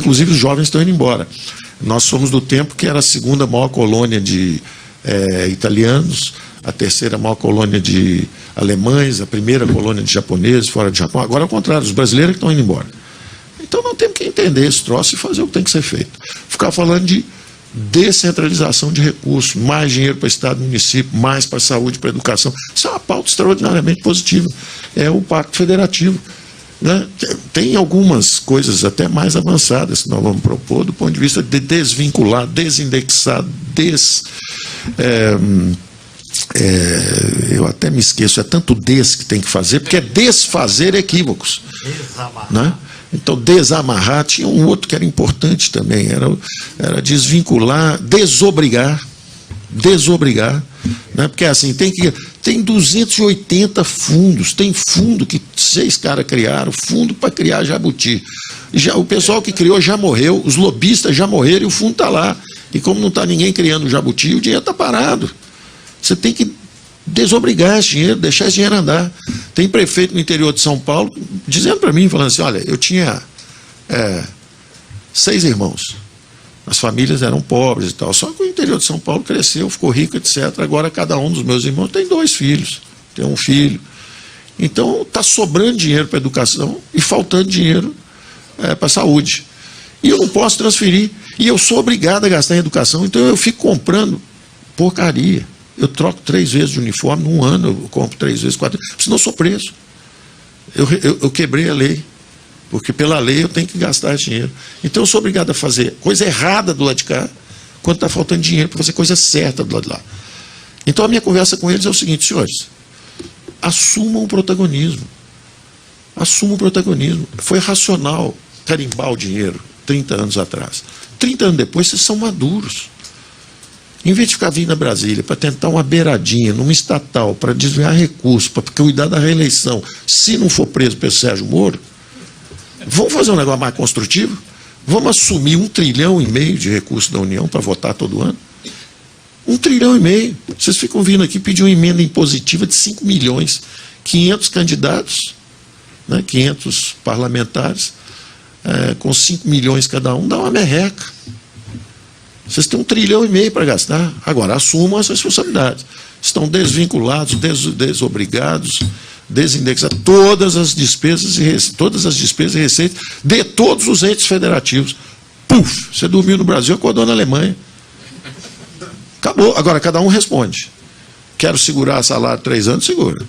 inclusive os jovens estão indo embora. Nós somos do tempo que era a segunda maior colônia de italianos, a terceira maior colônia de alemães, a primeira colônia de japoneses fora do Japão. Agora é o contrário, os brasileiros que estão indo embora. Então nós temos que entender esse troço e fazer o que tem que ser feito. Ficar falando de descentralização de recursos, mais dinheiro para o Estado e município, mais para a saúde, para a educação. Isso é uma pauta extraordinariamente positiva. É o Pacto Federativo. Né? Tem algumas coisas até mais avançadas que nós vamos propor do ponto de vista de desvincular, desindexar, eu até me esqueço, é tanto que tem que fazer, porque é desfazer equívocos. Né? Então, desamarrar, tinha um outro que era importante também, era desvincular, desobrigar, né? Porque assim, tem 280 fundos, tem fundo que 6 caras criaram, fundo para criar jabuti. O pessoal que criou já morreu, os lobistas já morreram e o fundo está lá. E como não está ninguém criando jabuti, o dinheiro está parado. Você tem que desobrigar esse dinheiro, deixar esse dinheiro andar. Tem prefeito no interior de São Paulo dizendo para mim, falando assim, olha, eu tinha 6 irmãos. As famílias eram pobres e tal. Só que o interior de São Paulo cresceu, ficou rico, etc. Agora cada um dos meus irmãos tem 2 filhos, tem um filho. Então está sobrando dinheiro para a educação e faltando dinheiro para a saúde. E eu não posso transferir. E eu sou obrigado a gastar em educação, então eu fico comprando porcaria. Eu troco 3 vezes de uniforme, num ano eu compro 3 vezes, 4 vezes, senão eu sou preso. Eu quebrei a lei, porque pela lei eu tenho que gastar esse dinheiro. Então eu sou obrigado a fazer coisa errada do lado de cá, quando está faltando dinheiro para fazer coisa certa do lado de lá. Então a minha conversa com eles é o seguinte, senhores, assumam o protagonismo. Assumam o protagonismo. Foi racional carimbar o dinheiro 30 anos atrás. 30 anos depois, vocês são maduros. Em vez de ficar vindo a Brasília para tentar uma beiradinha numa estatal, para desviar recursos, para cuidar da reeleição, se não for preso pelo Sérgio Moro, vamos fazer um negócio mais construtivo? Vamos assumir 1,5 trilhão de recursos da União para votar todo ano? 1,5 trilhão. Vocês ficam vindo aqui pedir uma emenda impositiva de 5 milhões, 500 candidatos, né, 500 parlamentares, com 5 milhões cada um, dá uma merreca. Vocês têm 1,5 trilhão para gastar. Agora, assumam as responsabilidades. Estão desvinculados, desobrigados, desindexados todas as despesas e receitas de todos os entes federativos. Puf! Você dormiu no Brasil, acordou na Alemanha. Acabou. Agora, cada um responde. Quero segurar salário 3 anos, segura.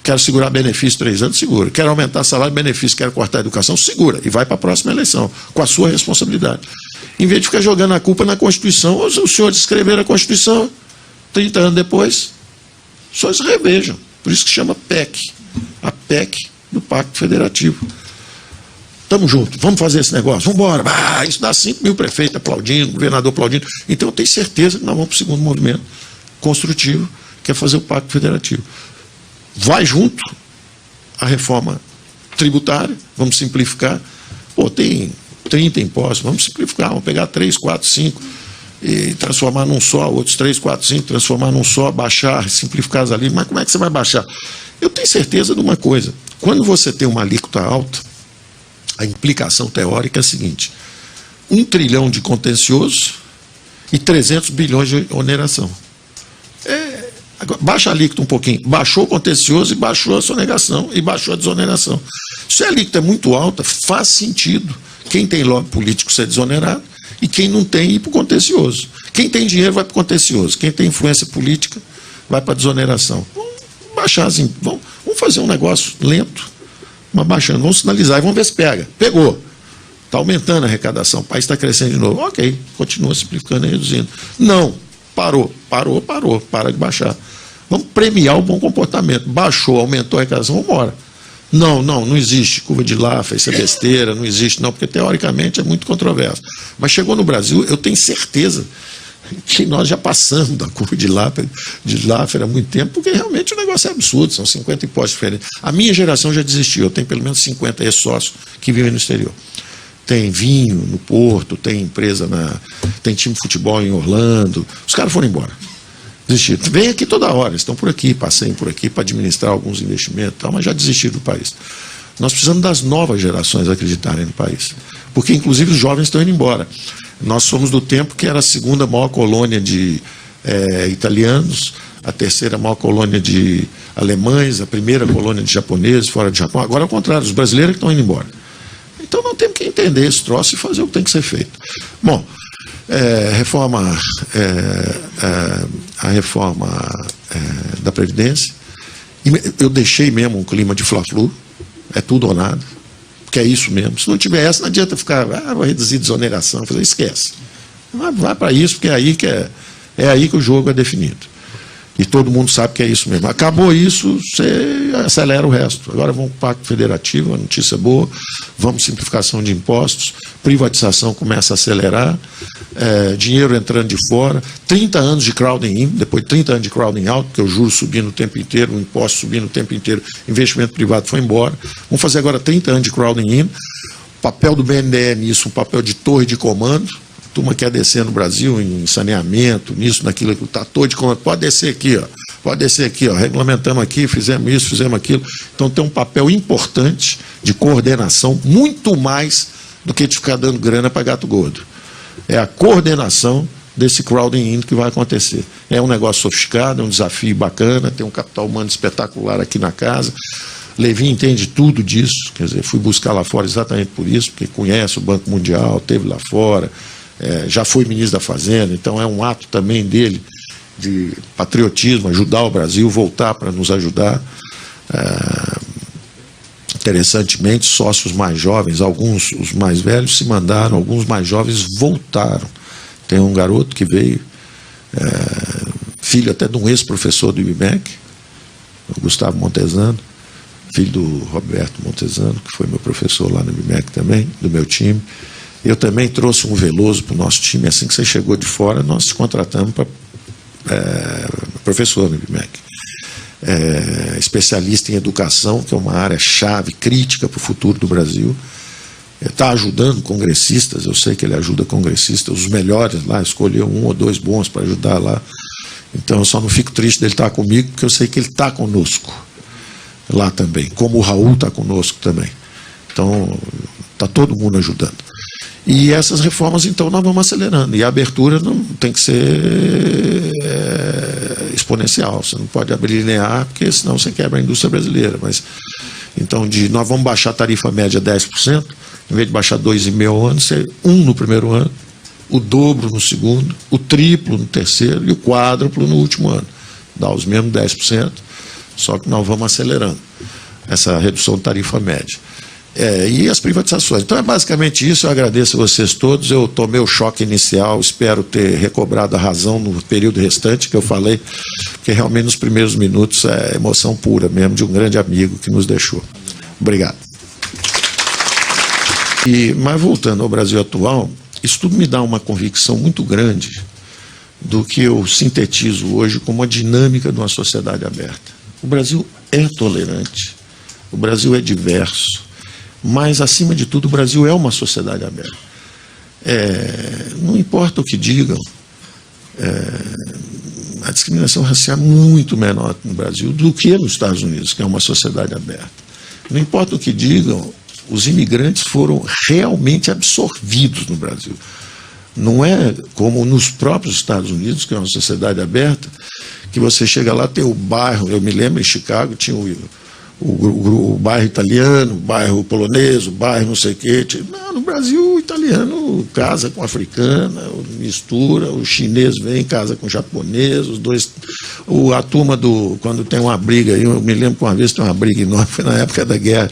Quero segurar benefício 3 anos, segura. Quero aumentar salário e benefício, quero cortar a educação, segura. E vai para a próxima eleição, com a sua responsabilidade. Em vez de ficar jogando a culpa na Constituição, os senhores escreveram a Constituição, 30 anos depois, só eles revejam. Por isso que chama PEC. A PEC do Pacto Federativo. Estamos juntos, vamos fazer esse negócio, vamos embora. Isso dá 5 mil prefeitos aplaudindo, governador aplaudindo. Então eu tenho certeza que nós vamos para o segundo movimento construtivo, que é fazer o Pacto Federativo. Vai junto a reforma tributária, vamos simplificar. Tem 30 impostos, vamos simplificar, vamos pegar 3, 4, 5 e transformar num só, outros 3, 4, 5, transformar num só, baixar, simplificar as alíquotas. Mas como é que você vai baixar? Eu tenho certeza de uma coisa, quando você tem uma alíquota alta, a implicação teórica é a seguinte, 1 trilhão de contencioso e 300 bilhões de oneração. Baixa a alíquota um pouquinho, baixou o contencioso e baixou a sonegação e baixou a desoneração. Se a alíquota é muito alta, faz sentido quem tem lobby político ser desonerado e quem não tem ir para o contencioso. Quem tem dinheiro vai para o contencioso, quem tem influência política vai para a desoneração. Vamos baixar, vamos fazer um negócio lento, mas baixando, vamos sinalizar e vamos ver se pega. Pegou, está aumentando a arrecadação, o país está crescendo de novo. Ok, continua simplificando e reduzindo. Não, parou, para de baixar. Vamos premiar o bom comportamento. Baixou, aumentou a arrecadação, vamos embora. Não existe curva de Laffer, isso é besteira, não existe não, porque teoricamente é muito controverso. Mas chegou no Brasil, eu tenho certeza que nós já passamos da curva de Laffer há muito tempo, porque realmente o negócio é absurdo, são 50 impostos diferentes. A minha geração já desistiu, eu tenho pelo menos 50 ex-sócios que vivem no exterior. Tem vinho no Porto, tem empresa tem time de futebol em Orlando, os caras foram embora. Desistiram. Vem aqui toda hora, estão por aqui, passeiem por aqui para administrar alguns investimentos, tal, mas já desistiram do país. Nós precisamos das novas gerações acreditarem no país. Porque, inclusive, os jovens estão indo embora. Nós somos do tempo que era a segunda maior colônia de italianos, a terceira maior colônia de alemães, a primeira colônia de japoneses fora do Japão. Agora, ao contrário, os brasileiros que estão indo embora. Então, nós temos que entender esse troço e fazer o que tem que ser feito. Bom, a reforma da Previdência, eu deixei mesmo um clima de fla-flu, é tudo ou nada, porque é isso mesmo. Se não tiver essa, não adianta ficar, vou reduzir desoneração, esquece. Vai para isso, porque é aí que o jogo é definido. E todo mundo sabe que é isso mesmo. Acabou isso, você acelera o resto. Agora vamos para o Pacto Federativo, a notícia boa, vamos simplificação de impostos, privatização começa a acelerar, dinheiro entrando de fora, 30 anos de crowding in, depois de 30 anos de crowding out, porque o juros subindo o tempo inteiro, o imposto subindo o tempo inteiro, investimento privado foi embora. Vamos fazer agora 30 anos de crowding in, o papel do BNDE nisso, um papel de torre de comando. A turma quer descer no Brasil em saneamento, nisso, naquilo, está todo de comando. Pode descer aqui, regulamentamos aqui, fizemos isso, fizemos aquilo. Então tem um papel importante de coordenação, muito mais do que de ficar dando grana para gato gordo. É a coordenação desse crowding in que vai acontecer. É um negócio sofisticado, é um desafio bacana, tem um capital humano espetacular aqui na casa. Levi entende tudo disso, quer dizer, fui buscar lá fora exatamente por isso, porque conhece o Banco Mundial, esteve lá fora, já foi ministro da Fazenda, então é um ato também dele de patriotismo, ajudar o Brasil, voltar para nos ajudar. Interessantemente, sócios mais jovens, alguns, os mais velhos, se mandaram, alguns mais jovens voltaram. Tem um garoto que veio, filho até de um ex-professor do IBMEC, o Gustavo Montesano, filho do Roberto Montesano, que foi meu professor lá no IBMEC também, do meu time. Eu também trouxe um Veloso para o nosso time. Assim que você chegou de fora, nós te contratamos para professor no IBMEC. Especialista em educação, que é uma área chave, crítica para o futuro do Brasil. Está ajudando congressistas, eu sei que ele ajuda congressistas, os melhores lá, escolheu 1 ou 2 bons para ajudar lá. Então eu só não fico triste dele estar comigo, porque eu sei que ele está conosco lá também, como o Raul está conosco também. Então está todo mundo ajudando. E essas reformas, então, nós vamos acelerando. E a abertura não tem que ser exponencial. Você não pode abrir linear, porque senão você quebra a indústria brasileira. Mas, então, nós vamos baixar a tarifa média 10%, em vez de baixar 2,5% ao ano, ser 1% no primeiro ano, o dobro no segundo, o triplo no terceiro e o quádruplo no último ano. Dá os mesmos 10%, só que nós vamos acelerando essa redução de tarifa média. E as privatizações. Então é basicamente isso. Eu agradeço a vocês todos. Eu tomei o choque inicial, espero ter recobrado a razão no período restante que eu falei, porque realmente nos primeiros minutos é emoção pura mesmo de um grande amigo que nos deixou. Obrigado. Mas voltando ao Brasil atual, isso tudo me dá uma convicção muito grande do que eu sintetizo hoje como a dinâmica de uma sociedade aberta. O Brasil é tolerante, o Brasil é diverso, mas, acima de tudo, o Brasil é uma sociedade aberta. Não importa o que digam, a discriminação racial é muito menor no Brasil do que nos Estados Unidos, que é uma sociedade aberta. Não importa o que digam, os imigrantes foram realmente absorvidos no Brasil. Não é como nos próprios Estados Unidos, que é uma sociedade aberta, que você chega lá, tem o bairro, eu me lembro em Chicago, tinha o bairro italiano, o bairro polonês, o bairro não sei o quê. Não, no Brasil, o italiano casa com o africana, mistura, o chinês vem, casa com o japonês, os dois. A turma quando tem uma briga, eu me lembro que uma vez tem uma briga enorme, foi na época da guerra,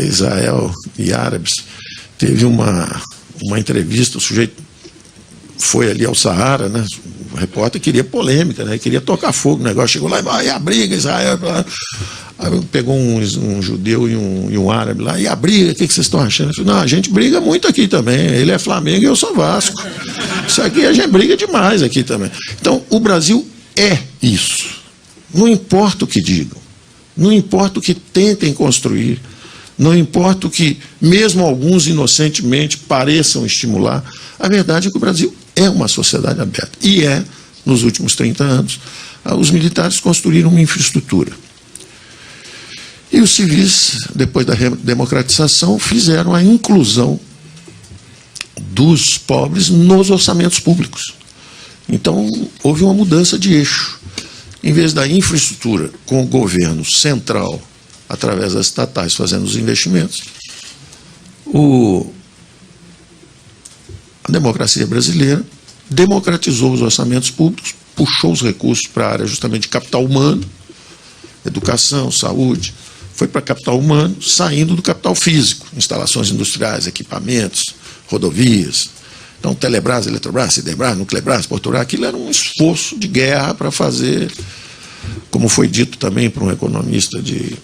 Israel e árabes. Teve uma entrevista, o sujeito foi ali ao Saara, né? O repórter queria polêmica, né? Queria tocar fogo no negócio, chegou lá e a briga, Israel. Aí pegou um judeu e um árabe lá, e a briga, o que vocês estão achando? Eu falei, não, a gente briga muito aqui também, ele é Flamengo e eu sou Vasco. Isso aqui a gente briga demais aqui também. Então, o Brasil é isso. Não importa o que digam, não importa o que tentem construir, não importa o que, mesmo alguns inocentemente, pareçam estimular, a verdade é que o Brasil é uma sociedade aberta. E nos últimos 30 anos, os militares construíram uma infraestrutura. E os civis, depois da democratização, fizeram a inclusão dos pobres nos orçamentos públicos. Então, houve uma mudança de eixo. Em vez da infraestrutura com o governo central, através das estatais, fazendo os investimentos, a democracia brasileira democratizou os orçamentos públicos, puxou os recursos para a área justamente de capital humano, educação, saúde, foi para capital humano, saindo do capital físico, instalações industriais, equipamentos, rodovias. Então, Telebrás, Eletrobras, Siderbras, Nuclebras, Portobras, aquilo era um esforço de guerra para fazer, como foi dito também por um economista de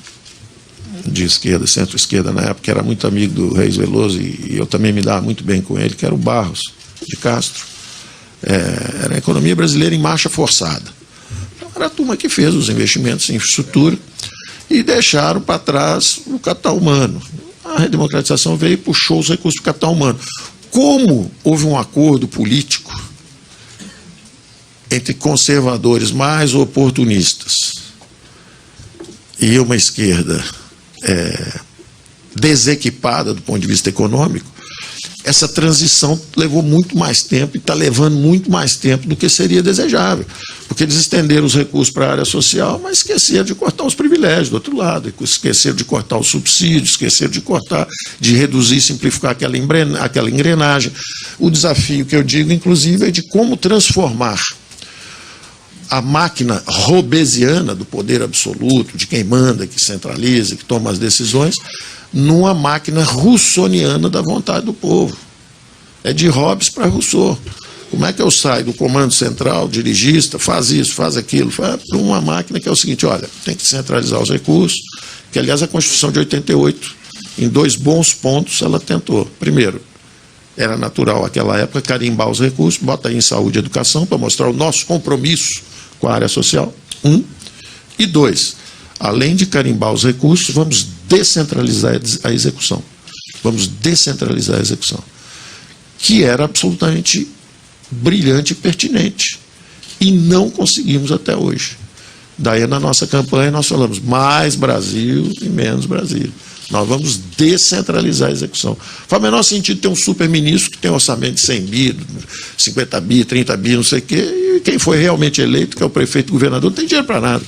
esquerda, centro-esquerda na época, que era muito amigo do Reis Veloso, e eu também me dava muito bem com ele, que era o Barros de Castro. Era a economia brasileira em marcha forçada. Então, era a turma que fez os investimentos em infraestrutura e deixaram para trás o capital humano. A redemocratização veio e puxou os recursos do capital humano. Como houve um acordo político entre conservadores mais oportunistas e uma esquerda desequipada do ponto de vista econômico, essa transição levou muito mais tempo e está levando muito mais tempo do que seria desejável. Porque eles estenderam os recursos para a área social, mas esqueceram de cortar os privilégios do outro lado, esqueceram de cortar os subsídios, esqueceram de reduzir e simplificar aquela engrenagem. O desafio que eu digo, inclusive, é de como transformar a máquina robesiana do poder absoluto, de quem manda, que centraliza, que toma as decisões, numa máquina russoniana da vontade do povo. É de Hobbes para Rousseau. Como é que eu saio do comando central, dirigista, faz isso, faz aquilo, para uma máquina que é o seguinte, olha, tem que centralizar os recursos, que aliás a Constituição de 88, em 2 bons pontos, ela tentou. Primeiro, era natural naquela época carimbar os recursos, bota aí em saúde e educação, para mostrar o nosso compromisso com a área social, 1. E 2, além de carimbar os recursos, vamos descentralizar a execução. Vamos descentralizar a execução. Que era absolutamente brilhante e pertinente. E não conseguimos até hoje. Daí, na nossa campanha, nós falamos mais Brasil e menos Brasil. Nós vamos descentralizar a execução. Faz o menor sentido ter um super-ministro que tem um orçamento de 100 bi, 50 bi, 30 bi, não sei o quê, e quem foi realmente eleito, que é o prefeito e o governador, não tem dinheiro para nada.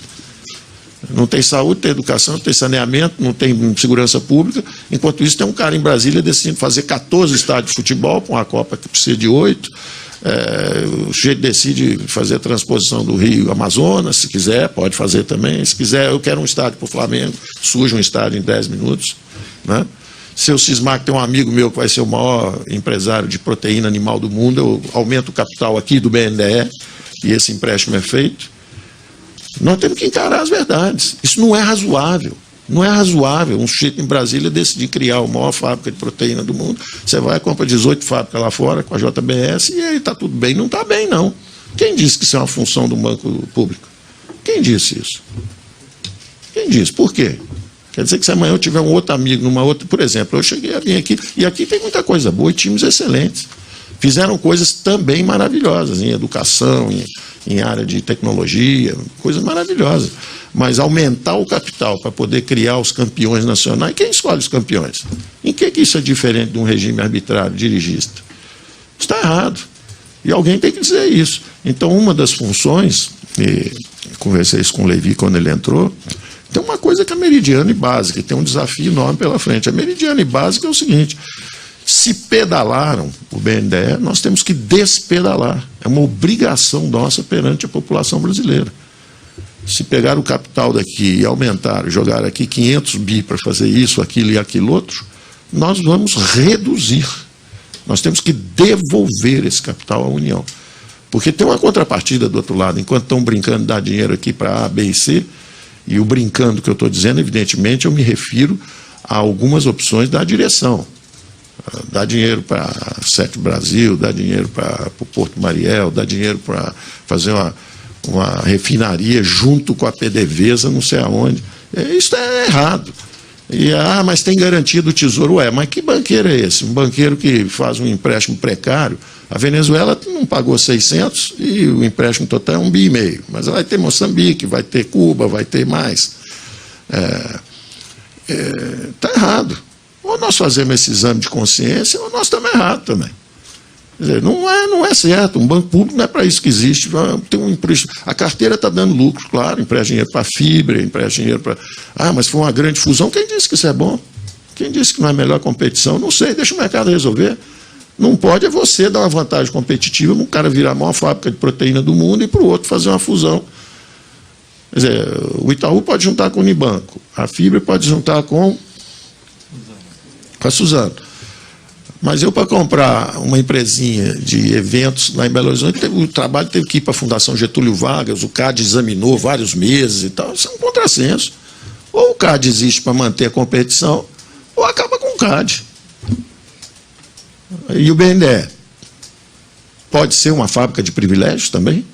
Não tem saúde, tem educação, não tem saneamento, não tem segurança pública. Enquanto isso, tem um cara em Brasília decidindo fazer 14 estádios de futebol para uma Copa que precisa de 8. O sujeito decide fazer a transposição do Rio Amazonas, se quiser, pode fazer também. Se quiser, eu quero um estádio para o Flamengo, surge um estádio em 10 minutos. Né? Se eu cismar que tem um amigo meu que vai ser o maior empresário de proteína animal do mundo, eu aumento o capital aqui do BNDE e esse empréstimo é feito. Nós temos que encarar as verdades. Isso não é razoável. Não é razoável um sujeito em Brasília decidir criar a maior fábrica de proteína do mundo. Você vai e compra 18 fábricas lá fora com a JBS e aí está tudo bem. Não está bem, não. Quem disse que isso é uma função do banco público? Quem disse isso? Quem disse? Por quê? Quer dizer que se amanhã eu tiver um outro amigo numa outra... Por exemplo, eu cheguei a vir aqui, e aqui tem muita coisa boa e times excelentes. Fizeram coisas também maravilhosas em educação, em área de tecnologia, coisas maravilhosas. Mas aumentar o capital para poder criar os campeões nacionais, quem escolhe os campeões? Em que isso é diferente de um regime arbitrário, dirigista? Está errado. E alguém tem que dizer isso. Então, uma das funções, e conversei isso com o Levi quando ele entrou, tem uma coisa que é meridiana e básica, e tem um desafio enorme pela frente. A meridiana e básica é o seguinte: se pedalaram o BNDE, nós temos que despedalar. É uma obrigação nossa perante a população brasileira. Se pegar o capital daqui e aumentar, jogar aqui 500 bi para fazer isso, aquilo e aquilo outro, nós vamos reduzir. Nós temos que devolver esse capital à União. Porque tem uma contrapartida do outro lado. Enquanto estão brincando de dar dinheiro aqui para A, B e C, e o brincando que eu estou dizendo, evidentemente, eu me refiro a algumas opções da direção. Dá dinheiro para a Sete Brasil, dá dinheiro para o Porto Mariel, dá dinheiro para fazer uma refinaria junto com a PDVSA, não sei aonde. Isso é errado. Mas tem garantia do Tesouro. Mas que banqueiro é esse? Um banqueiro que faz um empréstimo precário. A Venezuela não pagou 600 e o empréstimo total é 1,5 bi. Mas vai ter Moçambique, vai ter Cuba, vai ter mais. está errado. Ou nós fazemos esse exame de consciência, ou nós estamos errados também. Quer dizer, não é certo. Um banco público não é para isso que existe. A carteira está dando lucro, claro, empresta dinheiro para a fibra, empresta dinheiro para... mas foi uma grande fusão. Quem disse que isso é bom? Quem disse que não é melhor competição? Não sei, deixa o mercado resolver. Não pode é você dar uma vantagem competitiva para um cara virar a maior fábrica de proteína do mundo e para o outro fazer uma fusão. Quer dizer, o Itaú pode juntar com o Unibanco, a Fibra pode juntar com a Suzano. Mas eu, para comprar uma empresinha de eventos lá em Belo Horizonte, o trabalho teve que ir para a Fundação Getúlio Vargas, o CAD examinou vários meses e tal. Isso é um contrassenso. Ou o CAD existe para manter a competição, ou acaba com o CAD. E o BNDE pode ser uma fábrica de privilégios também?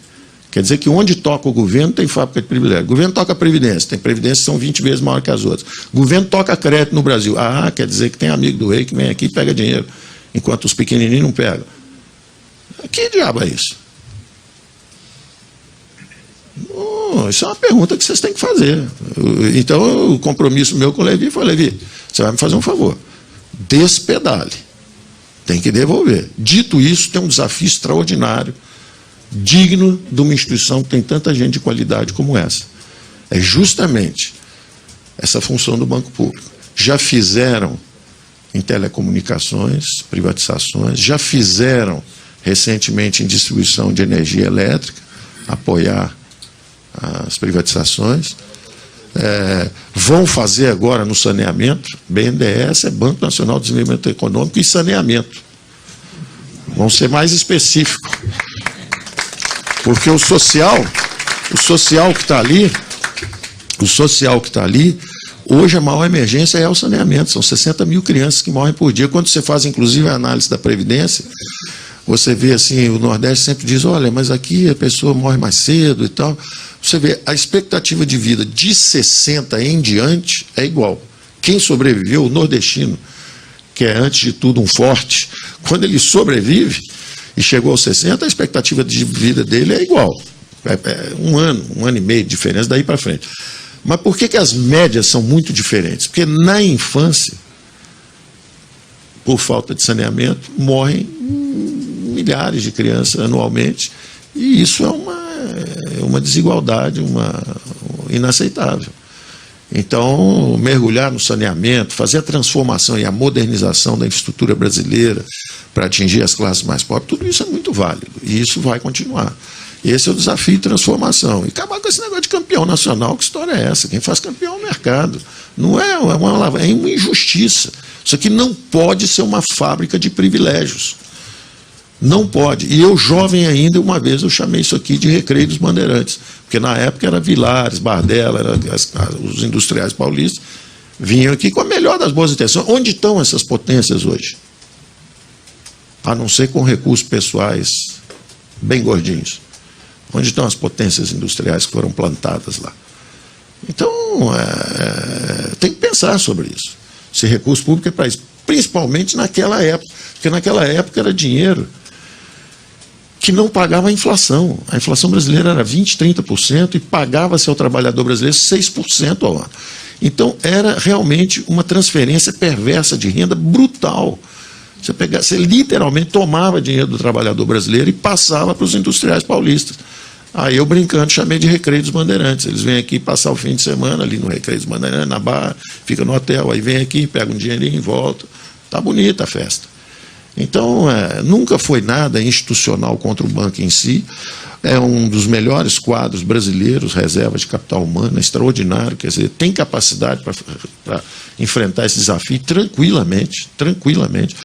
Quer dizer que onde toca o governo tem fábrica de privilégio. O governo toca a Previdência, tem Previdência que são 20 vezes maior que as outras. O governo toca crédito no Brasil. Quer dizer que tem amigo do rei que vem aqui e pega dinheiro, enquanto os pequenininhos não pegam. Que diabo é isso? Isso é uma pergunta que vocês têm que fazer. Então, o compromisso meu com o Levi foi: Levi, você vai me fazer um favor, despedale. Tem que devolver. Dito isso, tem um desafio extraordinário, digno de uma instituição que tem tanta gente de qualidade como essa. É justamente essa função do Banco Público. Já fizeram em telecomunicações, privatizações, já fizeram recentemente em distribuição de energia elétrica, apoiar as privatizações. Vão fazer agora no saneamento. BNDES é Banco Nacional de Desenvolvimento Econômico e Saneamento. Vão ser mais específicos. Porque o social que está ali, hoje a maior emergência é o saneamento. São 60 mil crianças que morrem por dia. Quando você faz, inclusive, a análise da Previdência, você vê assim, o Nordeste sempre diz: olha, mas aqui a pessoa morre mais cedo e tal. Você vê, a expectativa de vida de 60 em diante é igual. Quem sobreviveu, o nordestino, que é, antes de tudo, um forte, quando ele sobrevive e chegou aos 60, a expectativa de vida dele é igual. Um ano e meio de diferença daí para frente. Mas por que as médias são muito diferentes? Porque na infância, por falta de saneamento, morrem milhares de crianças anualmente, e isso é uma desigualdade inaceitável. Então, mergulhar no saneamento, fazer a transformação e a modernização da infraestrutura brasileira para atingir as classes mais pobres, tudo isso é muito válido, e isso vai continuar. Esse é o desafio de transformação. E acabar com esse negócio de campeão nacional. Que história é essa? Quem faz campeão é o mercado. Não é uma injustiça. Isso aqui não pode ser uma fábrica de privilégios. Não pode. E eu, jovem ainda, uma vez eu chamei isso aqui de Recreio dos Bandeirantes. Porque na época era Vilares, Bardella, os industriais paulistas vinham aqui com a melhor das boas intenções. Onde estão essas potências hoje? A não ser com recursos pessoais bem gordinhos. Onde estão as potências industriais que foram plantadas lá? Então, tem que pensar sobre isso. Se recurso público é para isso. Principalmente naquela época. Porque naquela época era dinheiro que não pagava a inflação. A inflação brasileira era 20%, 30% e pagava-se ao trabalhador brasileiro 6% ao ano. Então, era realmente uma transferência perversa de renda brutal. Você literalmente tomava dinheiro do trabalhador brasileiro e passava para os industriais paulistas. Aí eu, brincando, chamei de Recreio dos Bandeirantes. Eles vêm aqui passar o fim de semana ali no Recreio dos Bandeirantes, na Barra, fica no hotel, aí vem aqui, pega um dinheirinho e volta. Está bonita a festa. Então, nunca foi nada institucional contra o banco em si. É um dos melhores quadros brasileiros, reserva de capital humano, extraordinário, quer dizer, tem capacidade para enfrentar esse desafio tranquilamente.